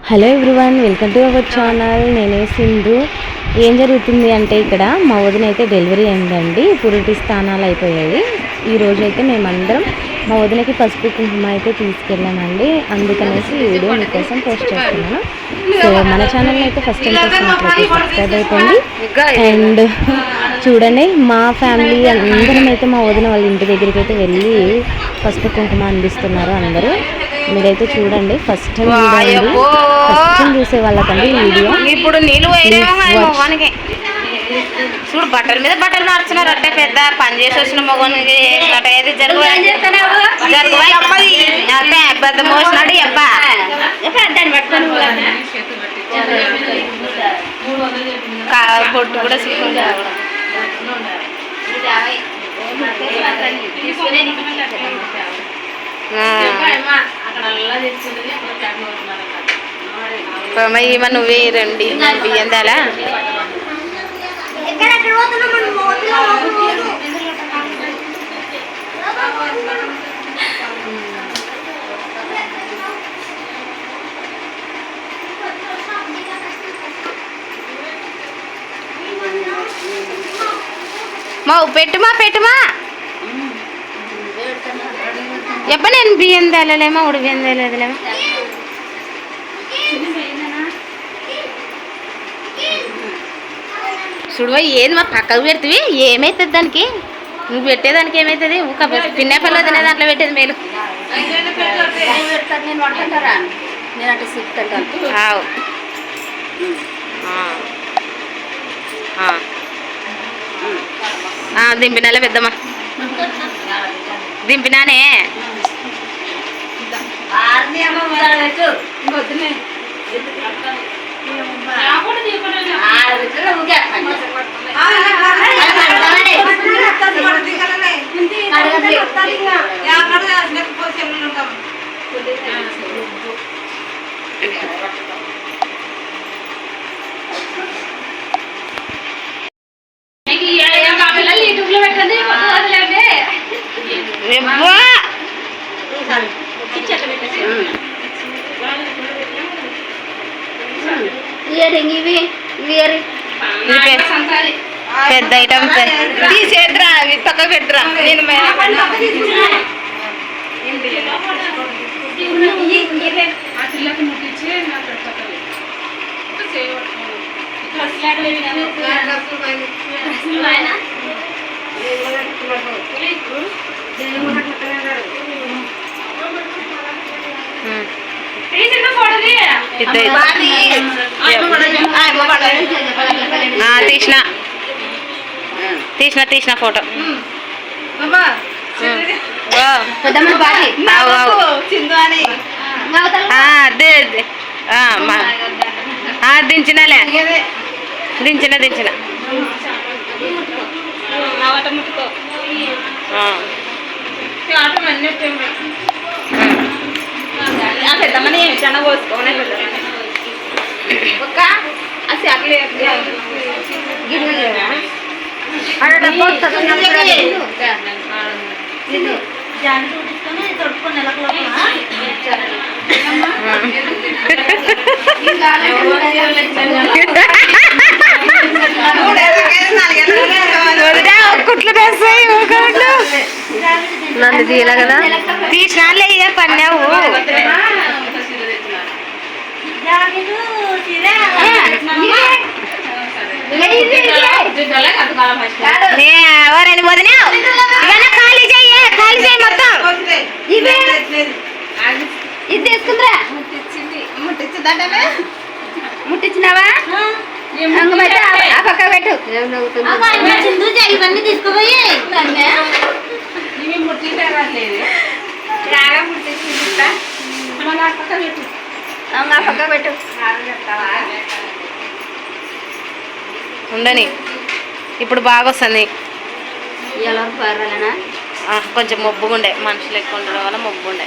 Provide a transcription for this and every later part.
Hello everyone, welcome to our channel. నేనే సింధు. ఏం జరుగుతుంది అంటే ఇక్కడ మా వదిన అయితే డెలివరీ అయిందండి. పురిటి స్థానాలు అయిపోయాయి. ఈరోజు అయితే మేమందరం మా వదినకి పసుపు కుంకుమ అయితే తీసుకెళ్ళామండి. అందుకనేసి ఈ వీడియో మీకోసం పోస్ట్ చేస్తున్నాను. సో మన ఛానల్ని అయితే ఫస్ట్ టైం చూసినట్లయితే సబ్స్క్రైబ్ అయిపోండి. అండ్ చూడండి, మా ఫ్యామిలీ అందరం అయితే మా వదిన వాళ్ళ ఇంటి దగ్గరికి అయితే వెళ్ళి పసుపు కుంకుమ అందిస్తున్నారు అందరూ. మీరైతే చూడండి, ఫస్ట్ టైం చూసే వాళ్ళకండి వీడియో. ఇప్పుడు నీళ్ళు మొగానికి చూడు, బట్టల మీద బట్టలు మార్చున్నారు. అంటే పెద్ద పని చేసి వచ్చిన మొగానికి ఏది అంటే పెద్ద మోసినాడు అబ్బా. పొట్టు కూడా ఇవ నువ్వే రండి బియ్యం తేలా. మా పెట్టుమా పెట్టుమా ఎప్ప నేను బియ్యం తేలేమా, ఉడి బియ్యం తేలేదులేమా. చూడవా, ఏంది మా పక్కకు పెడుతుంది, ఏమవుతుంది దానికి? నువ్వు పెట్టేదానికి ఏమవుతుంది? ఒక పిన్న పిల్ల తినే దాంట్లో పెట్టేది మేలు. దింపినాలే పెద్దమ్మా, దింపినానే. పెద్ద ఐటమ్ తీసేద్రా, అవి పక్క పెద్దరా. నేను తీసిన ఫోటో. దించినలే, దించిన పెద్దమ్మని చిన్న పోసుకోనే కుట్లు వేస్తాయి నన్ను తీయలే కదా. తీసినాలే ఇక పన్నావు. ఎవరని వదినావు? ఇవన్నీ ఖాళీ చెయ్యి, ఖాళీ చెయ్యి మొత్తం. ఇది తీసుకుందిరా, ముట్టించినావా? ఆ పక్క పెట్టు. ఇవన్నీ తీసుకుపోయి పక్క పెట్టు. ఉండని, ఇప్పుడు బాగా వస్తుంది. కొంచెం మొబ్బుగుండే, మనుషులు ఎక్కువ ఉండడం వల్ల మొబ్బుండే.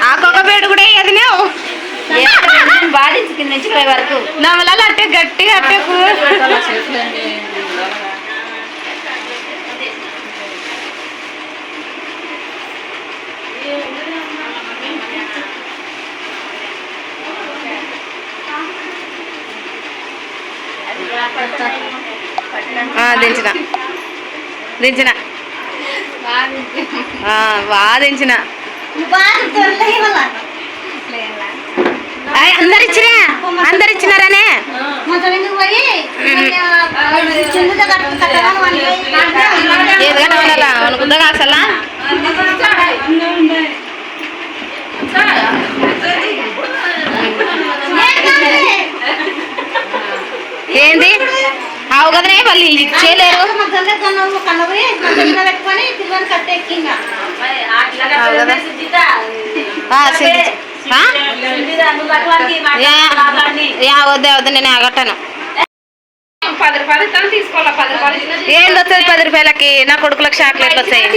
ఆకొక పేడు కూడా అది బాడీ కింద నుంచి పై వరకు నమ్మలాలు అట్టే గట్టిగా అట్టే దించిన దించిన బాగా దించిన అందరు ఇచ్చినారనే ఏది కట్టమన్నారా అనుకుందా అసలు ఏంది అవు కదనే వాళ్ళు ఇచ్చేయలేరు వద్దే వద్దు నేను ఆగట్టాను ఏంది వస్తుంది 10 రూపాయలకి నా కొడుకులకు చాక్లెట్లు వస్తాయి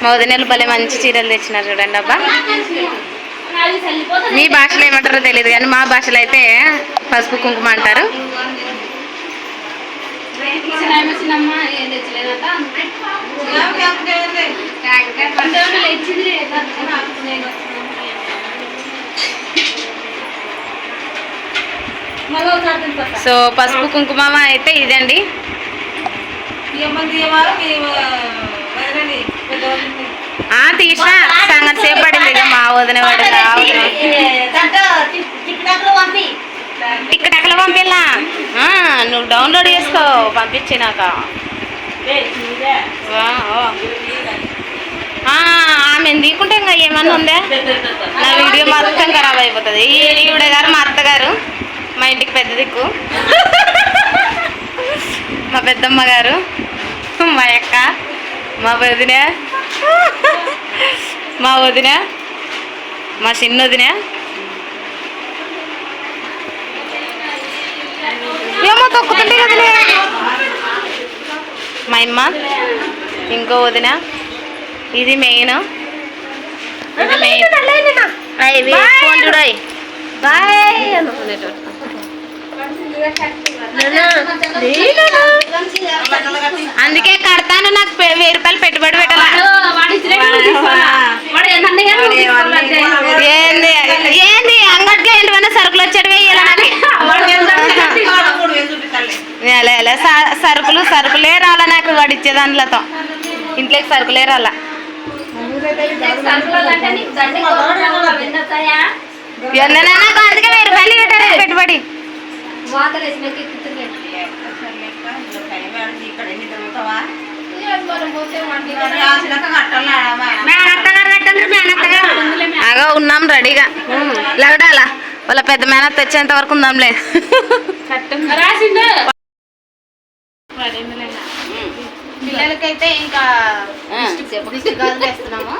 మా వదినలు భలే మంచి చీరలు తెచ్చినారు చూడండి అబ్బా మీ భాషలో ఏమంటారో తెలియదు కానీ మా భాషలో అయితే పసుపు కుంకుమ అంటారు సో పసుపు కుంకుమ అయితే ఇదండి తీసిన సంగతి సేపు పడింది ఇక మా వదిన వాడు టిక్కెట్లు పంపిలా నువ్వు డౌన్లోడ్ చేసుకో పంపించినాక ఆమె తీసుకుంటే ఇంకా ఏమన్నా ఉందా నా వీడియో మొత్తం ఖరాబ్ అయిపోతుంది ఈవిడ గారు మా అత్తగారు మా ఇంటికి పెద్ద దిక్కు మా పెద్దమ్మ గారు మా అక్క మా వదిన మా వదిన మా చిన్న వదిన ఏమో తొక్కుతుంటే కదలే మా అమ్మ ఇంకో వదిన ఇది మెయిన్ ఫోన్ చూడాయి బాయ్ అందుకే కడతాను నాకు 1000 రూపాయలు పెట్టుబడి పెట్టాలా ఏంది ఏంది అంగట్లో ఏంటివన్నా సరుకులు వచ్చాడు వేయాలి సరుకులే రాలా నాకు వాడు ఇచ్చే దాంట్లతో ఇంట్లోకి సరుకులే రాలా నాకు అందుకే 1000 రూపాయలు పెట్టారు పెట్టుబడి అగా ఉన్నాం రెడీగా లగడాలా వాళ్ళ పెద్ద మేనత్ తెచ్చేంత వరకు ఉందాంలే పిల్లలకైతే ఇంకా గాజులు వేస్తున్నాము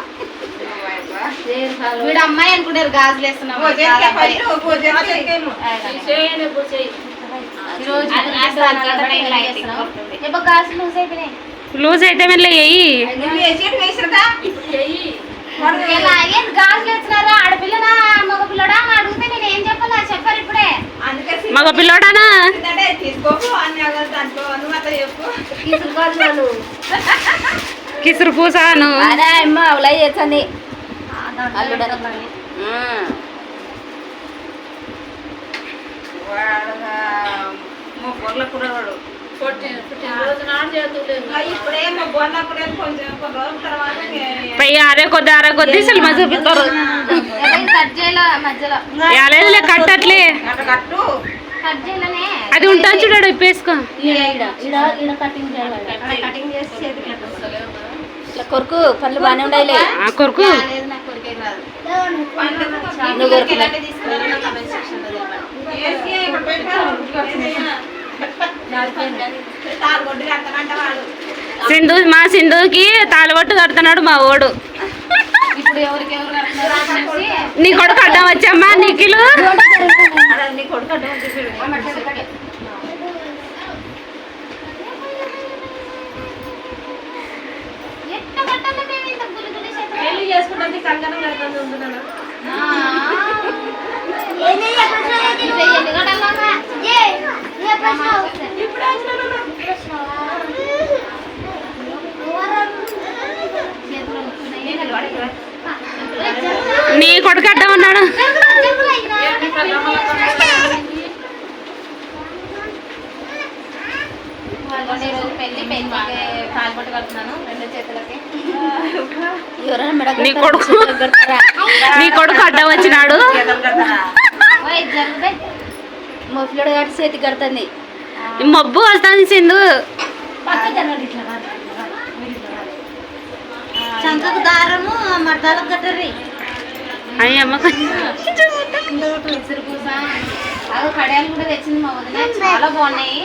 వీడు అమ్మాయి అనుకుంటారు గాజులు వేస్తున్నాము లూజ్ అయితే మళ్ళీ గాజులు వేస్తున్నారా ఆడపిల్లనా మగ పిల్లడా అడిగితే నేను ఏం చెప్పాలా చెప్పారు ఇప్పుడే మగ పిల్లడానా కిసురు పూసాను అమ్మ అవలై చేస్తుంది అరే కొద్ది అసలు మా చూపిస్తారు కట్టట్లే అది ఉంటా చూడాడు ఇప్పేసుకో కొరకు పళ్ళు బాగానే ఉండాలి కొరకు సింధు మా సింధుకి తాళబొట్టు కడుతున్నాడు మా ఓడు నీ కొడుకు అడ్డం వచ్చమ్మా నిఖిలు నీ కొడుకు అడ్డం ఉన్నాడు పెళ్ళికి కాలిపట్టు కడుతున్నాను 2 చేతులకి. నీ కొడుకు అడ్డం వచ్చినాడు. మొఫ్లుడు కట్టి చేతికి కడుతుంది. మబ్బు వస్తుంది సింధు. శంఖకు దారము మడతాలకు కట్టర్రి. అయ్యమ్మ అదో కడియాలు కూడా తెచ్చింది మా వదిన, చాలా బాగున్నాయి.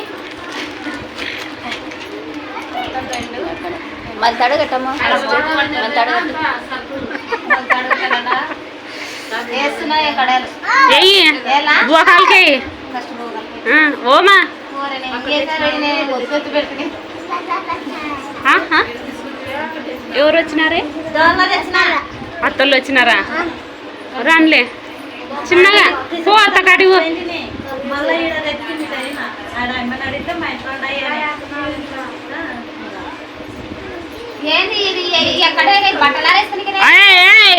మళ్ళీ తడ కట్టమ్మా, వేస్తున్నాయి కడియాలు. ఓమా ఎవరు వచ్చినారే? అత్తలు వచ్చినారా? రాన్లే చిన్నగా పో అత్త కాడి పో.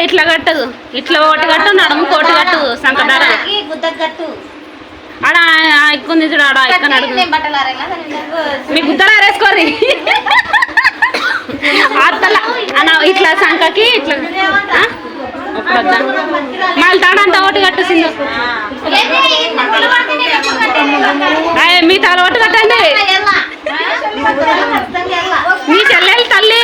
ఇట్లా కట్టదు, ఇట్లా ఒకటి కట్టు, నడుము కోటి కట్టు, సంకదార ఆడ ఎక్కుంది చూడు. ఆడ ఇక్కడ మీ గుద్దలు ఆరేసుకోరి. అత్తల అన్న ఇట్లా సంకకి ఇట్లా ఇప్పుడు వద్దా మళ్ళీ తాడంతా ఒకటి కట్టు సింధు. మీ తల ఒకటి కట్టండి. మీ చెల్లెలు తల్లి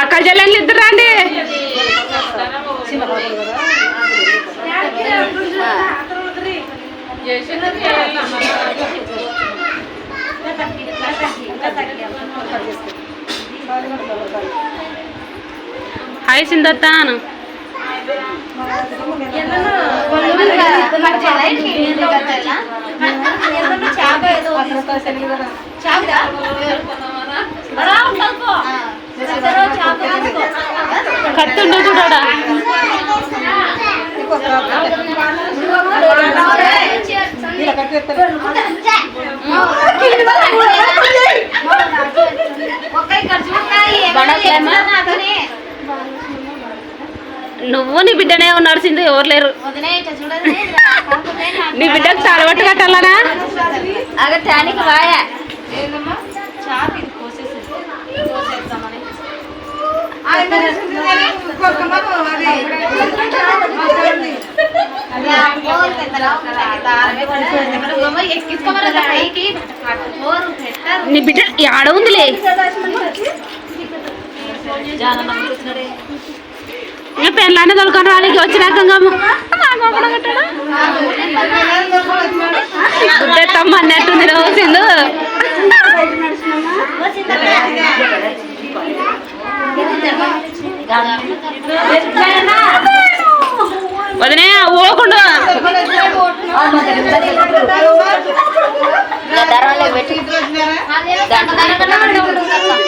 అక్క చెల్లెళ్ళు ఇద్దరు రండి. హాయ్ సింధత్తాను. కత్తుండే కూడా నువ్వు నీ బిడ్డనే ఉన్నాడు సింధు, ఎవరు లేరు. నీ బిడ్డకు తలబట్టు కట్టాలనా? నీ బిడ్డ ఆడ ఉందిలే. ఇంకా పెళ్ళాన్ని తొలుకొని వాళ్ళకి వచ్చినాక గుడ్డెత్తమ్మ అన్నట్టుంది రోజు. వదినే ఓకుండా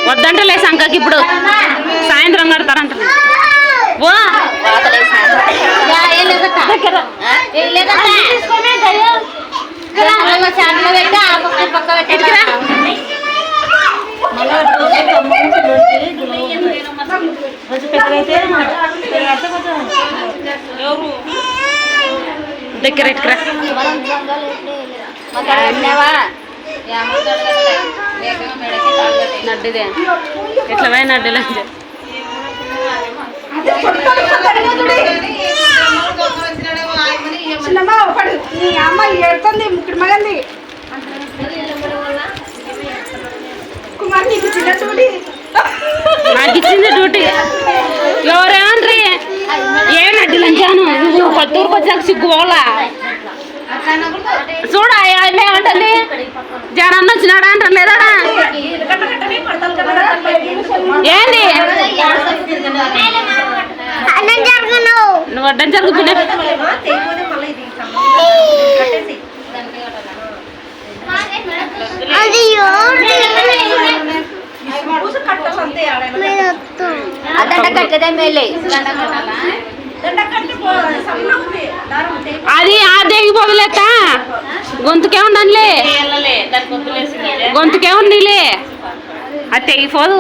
వద్దంటలే సంకకి ఇప్పుడు సాయంత్రం కడతారంట. దగ్గర ఇక్కడ నడ్డిదే ఎట్లా పోయి నడ్డిలే అమ్మ ఏడుతుంది ముక్కుడు మగంది కుమార్ నీకు చిన్న చూడి నాకు ఇచ్చింది డ్యూటీ. ఎవరేమన్రీ ఏ నడ్డిలంచాను కొత్తూరుకు వచ్చాక సిగ్గుపోలా చూడ ఏమంటుంది. జనం వచ్చినాడా అంటారు లేదా? ఏంది నువ్వు అడ్డం జరుగుతున్నా అది ఆ దేగి పొదలేత గొంతుకే ఉండండిలే, గొంతుకే ఉండిలే, అది తెగిపోదు.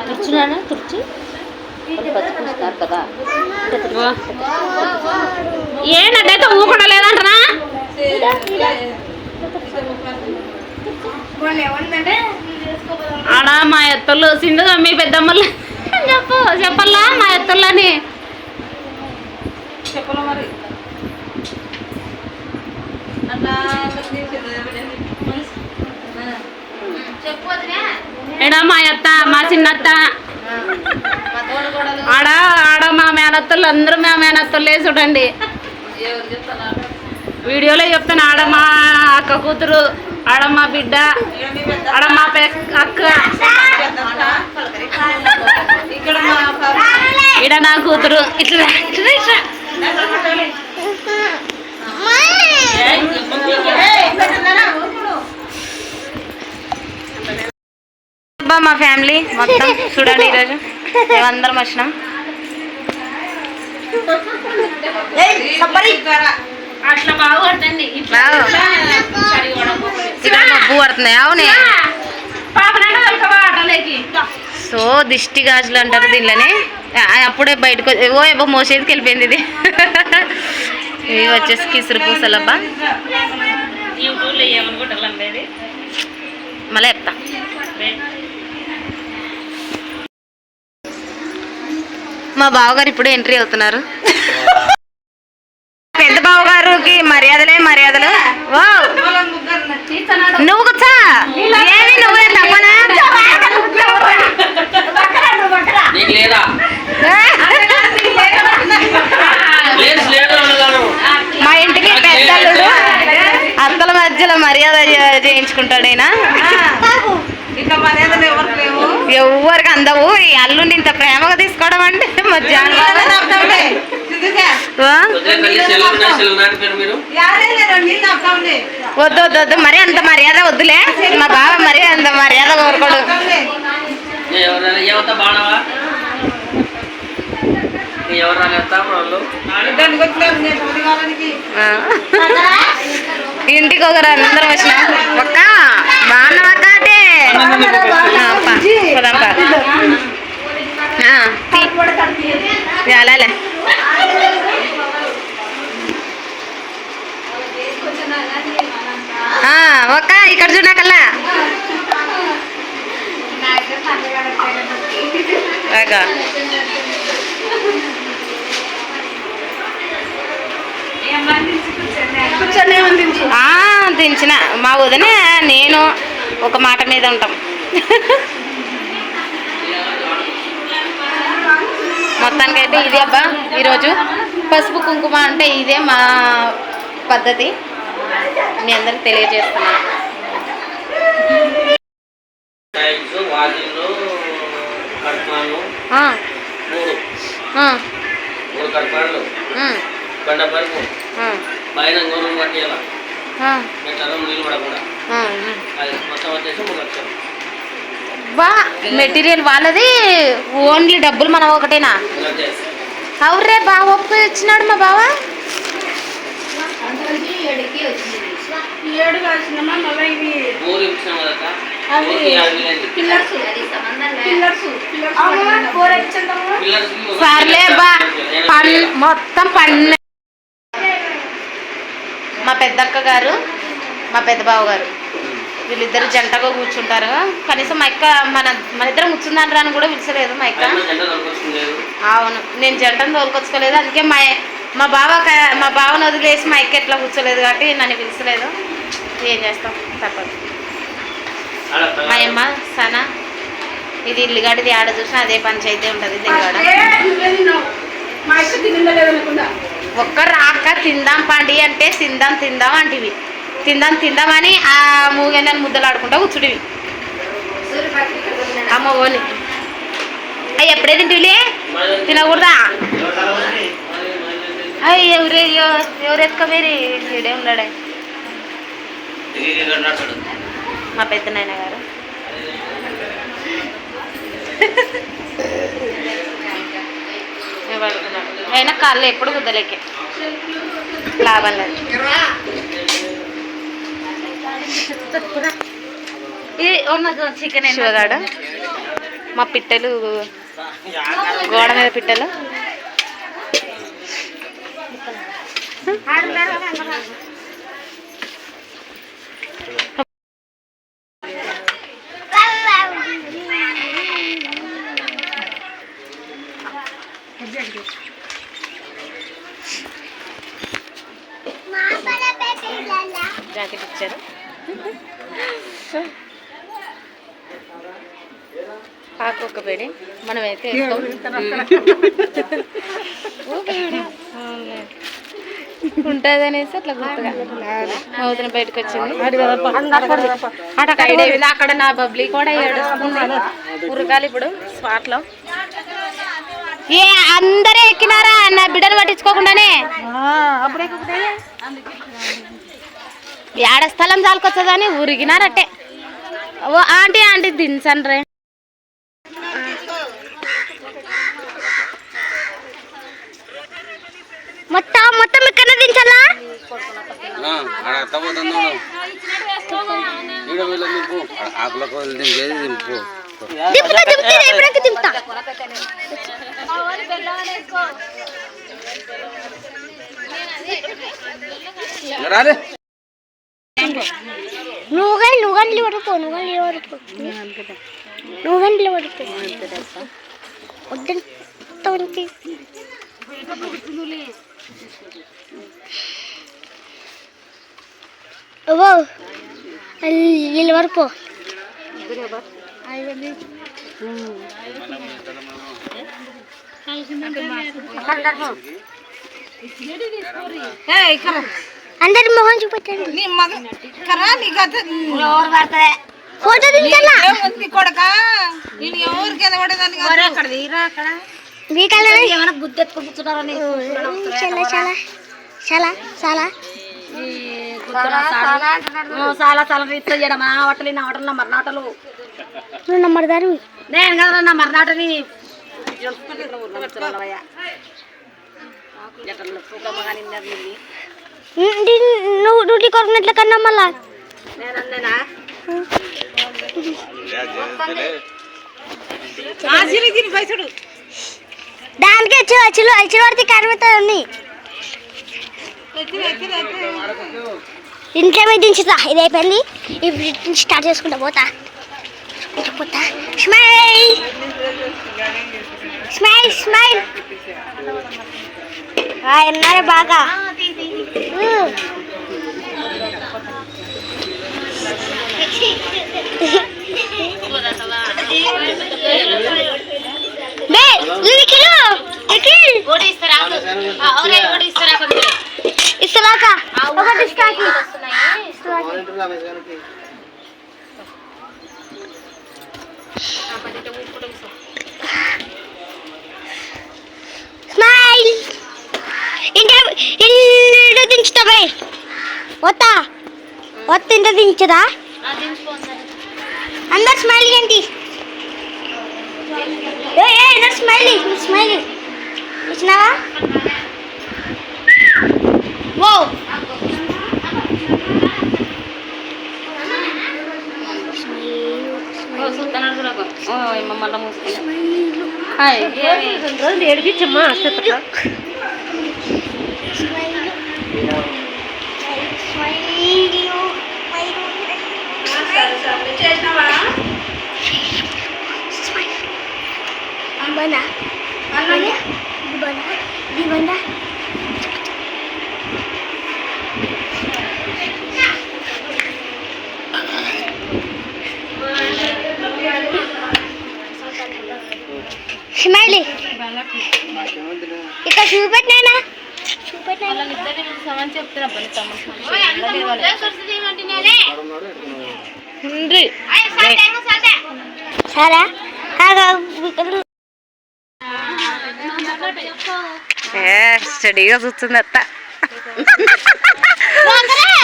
తుర్చున్నానా తుర్చి పచ్చిపుస్తారు కదా ఏనట్టయితే ఊకుండా లేదంటనా ఆడ మా ఎత్తలు సింధుగా మీ పెద్దమ్మలు చెప్పల్లా మా ఎత్తలని మరి ఎడా మా అత్త మా చిన్నత్త ఆడ ఆడ మా మేనత్తలు అందరూ మా మేనత్తలే చూడండి వీడియోలో చెప్తాను. ఆడ మా అక్క కూతురు, ఆడ మా బిడ్డ, ఆడ మా అక్క, ఈడ నా కూతురు. ఇట్లా ఇట్లా ఇట్లా మా ఫ్యామిలీ మొత్తం చూడండి. ఈరోజు మేమందరం వచ్చినాం. అట్లా బాగా పడుతుంది. ఇక్కడ మబ్బు పడుతుంది. అవునే సో దిష్టి గాజులు అంటారు దీనిలోనే. అప్పుడే బయటకు ఓ ఏవో మోసేదికి వెళ్ళిపోయింది ఇది. ఇవి వచ్చేసి కిసురు పూసలబ్బా. మళ్ళీ చెప్తా. మా బావగారు ఇప్పుడు ఎంట్రీ అవుతున్నారు. పెద్ద బావగారికి మర్యాదలే మర్యాదలు. నువ్వు కూర్చా ఏమి నువ్వే తప్పనా? మా ఇంటికి పెద్దల్లుడు అత్తల మధ్యలో మర్యాద చేయించుకుంటాడు ఆయన. ఎవరికి అందవు. ఈ అల్లుని ఇంత ప్రేమగా తీసుకోవడం అంటే మధ్యాహ్నం వద్దు వద్దు వద్దు మరి అంత మర్యాద వద్దులే. మా బావ మరి అంత మర్యాద కోరుకోడు. ఇంటికి ఒకరు అందరం వచ్చినా ఒక్క బాగున్నావక్క అంటే అలాలే ఒక్క ఇక్కడ చూడకల్లా దించిన మా వదిన నేను ఒక మాట మీద ఉంటాం. మొత్తానికైతే ఇది అబ్బా ఈరోజు పసుపు కుంకుమ అంటే ఇదే మా పద్ధతి. మీ అందరికి తెలియజేస్తున్నాను. బా మెటీరియల్ వాళ్ళది, ఓన్లీ డబ్బులు మనం ఒకటేనా? అవురే బావ ఒప్పు ఇచ్చినాడు మా బావ. సర్లే బా మొత్తం పన్ను. మా పెద్దక్క గారు మా పెద్ద బావ గారు వీళ్ళిద్దరు జంటగా కూర్చుంటారు. కనీసం మా అక్క మన ఇద్దరం కూర్చుందంటారా అని కూడా పిలిచలేదు మా అక్క. అవును నేను జంటను తోలుకొచ్చుకోలేదు. అందుకే మా బావను వదిలేసి మా అక్క ఎట్లా కూర్చోలేదు కాబట్టి నన్ను పిలిచలేదు. ఏం చేస్తాం తప్పదు. మా అమ్మ సన ఇది ఇల్లుగాడిది ఆడ చూసినా అదే పంచాయితీ ఉంటుంది. దిల్లుగాడ ఒక్కరు రాక తిందాం పండి అంటే తిందాం అంటివి. తిందామని ఆ మూగెన్నని ముద్దలు ఆడుకుంటా కూర్చుడివి. అమ్మ ఓని అవి ఎప్పుడే తింటివిలే తినకూడదా? అయ్యి ఎవరెత్తుకోవేరి వీడే ఉన్నాడే మా పెద్ద నాయన గారు. పడుతున్నాడు అయినా కాళ్ళు ఎప్పుడు గుద్దలేకే లాభం లేదు. చికెన్ శివగాడు మా పిట్టలు గోడ మీద పిట్టలు. జాకెట్ ఇచ్చారు. పాకొక్క పేడి మనమైతే ఉంటుంది అనేసి అట్లా గుర్తుగా మౌతన బయటకు వచ్చింది. అక్కడ నా బబ్లీ కూడా ఏడుస్తుంది. ఉరకాలి ఇప్పుడు స్పాట్లో. ఏ అందరే ఎక్కినారా నా బిడ్డను పట్టించుకోకుండానే? ఏడ స్థలం చాలుకొచ్చదని ఉరిగినారట్టే. ఓ ఆంటీ ఆంటీ దించండి రే. మొత్తం ఇక్కడ దించాలా? నువ్వు గంటలు పడుకో వద్దంటే వీళ్ళు వరకు అందరి మొహం చూపెట్టండి. ఫోటో దించాలా? ఏమైనా బుద్ధి ఎత్తుకొని కూర్చున్నారని చాలా చాలా చాలా చాలా రీతిలో చేయడం. ఆ హోటల్ నా హోటల్ నా మర్నాటలు నువ్వు నా మరదారు నేను కదా నా మర్నాటని నువ్వు డ్యూటీ కొరికినట్ల కన్నా మళ్ళా నేనన్నా దానికి వచ్చి పడితే కరిమితో ఉంది. ఇంట్లో మీద దించుతా. ఇది అయిపోయింది. ఇప్పుడు స్టార్ట్ చేసుకుంటా పోతా. స్మైల్ స్మైల్ స్మైల్ ఎన్నారే బాగా ఇస్తలాక ఒకటి స్మైల్ ఇంట దించుతా బాయ్ వత్తా ఇంట దించదా అందరు స్మైల్ ఏంటి స్మైలీ స్మైలీ వచ్చినావా? ఓ ఏడిపించమ్మా స్మైలీ ఇక్కడ చూపెట్టినా సరే స్టడీగా చూస్తుంది అత్త.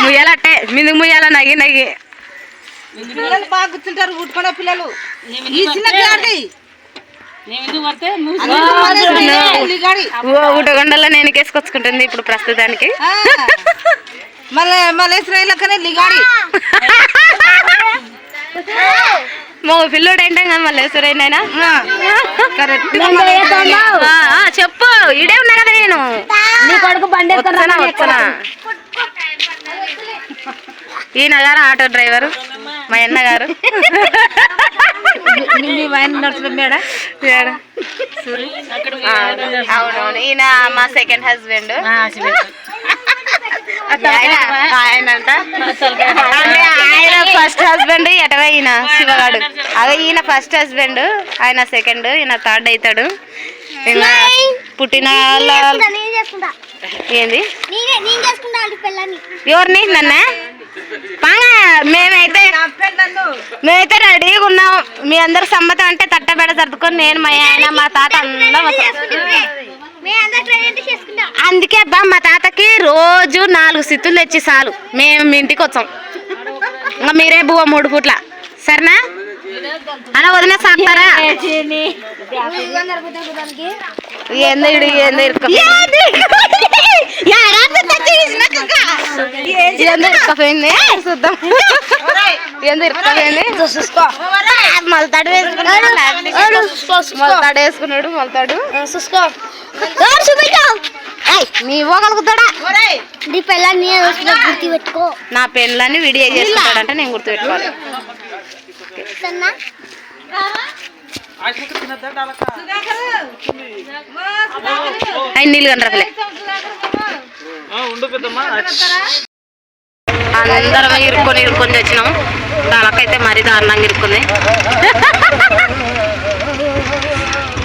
ముయ్యాలట్టే మీది ముయ్యాల నగి నగి పిల్లలు బాగా కూర్చుంటారు. ఉట్టుకునే పిల్లలు ఊటగొండలో నేను కేసుకొచ్చుకుంటుంది ఇప్పుడు ప్రస్తుతానికి. మళ్ళీ లిగాడి మా పిల్లోడు ఏంటో కానీ మళ్ళీ సురైనా కరెక్ట్ చెప్పు ఇడే ఉన్నా కదా నేను నీ కొడుకు బండి వస్తున్నా ఈయన గారు ఆటో డ్రైవరు మా అన్న గారు అవునవును ఈయన మా సెకండ్ హస్బెండ్ ఆయనంట అంటే ఆయన ఫస్ట్ హస్బెండ్ ఎటవా ఈయన శివగాడు అదే ఈయన ఫస్ట్ హస్బెండ్ ఆయన సెకండ్ ఈయన థర్డ్ అవుతాడు ఇంకా పుట్టిన ఏంది ఎవరిని నన్నే మేమైతే రెడీగా ఉన్నాం మీ అందరు సమ్మతం అంటే తట్టబెడ సర్దుకొని నేను మా ఆయన మా తాత అందరం అందుకే అబ్బా మా తాతకి రోజు 4 సిత్తులు తెచ్చి చాలు మేము మీ ఇంటికి వచ్చాం ఇంకా మీరే బువ్వ 3 పూట్ల సరేనా అలా వదిలే సాగుతారా ఏంది ఇరుక్కపోయింది చూద్దాం ఏంది ఇరుక్కపోయింది మొలతాడు మొలతాడు నీ ఇవ్వగలుగుతాడా నా పెళ్ళని వీడియో చేసుకుంటాడంటే నేను గుర్తుపెట్టుకోవాలి ఆయన నీళ్ళు కనరకలే అందరం ఇరుక్కొని తెచ్చినాం దానికైతే మరీ దారుణంగా ఇరుక్కుంది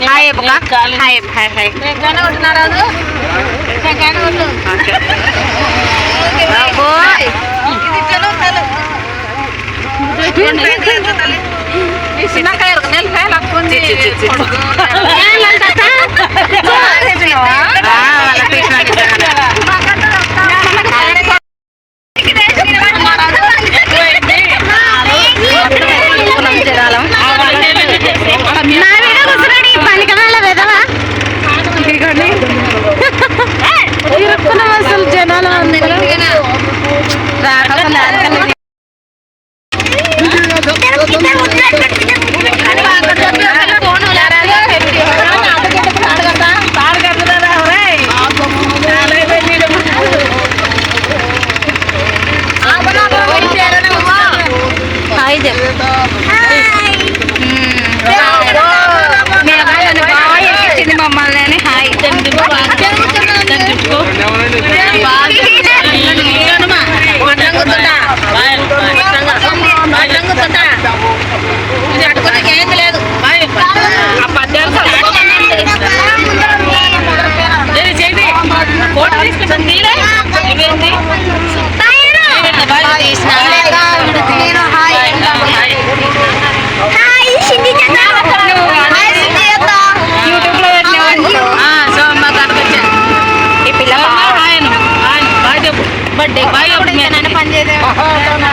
హాయ్ హాయ్ హాయ్ హాయ్ అసలు జనాలు మమ్మల్ని హాయ్ బర్త్డే బాయ్ పని చేద్దాం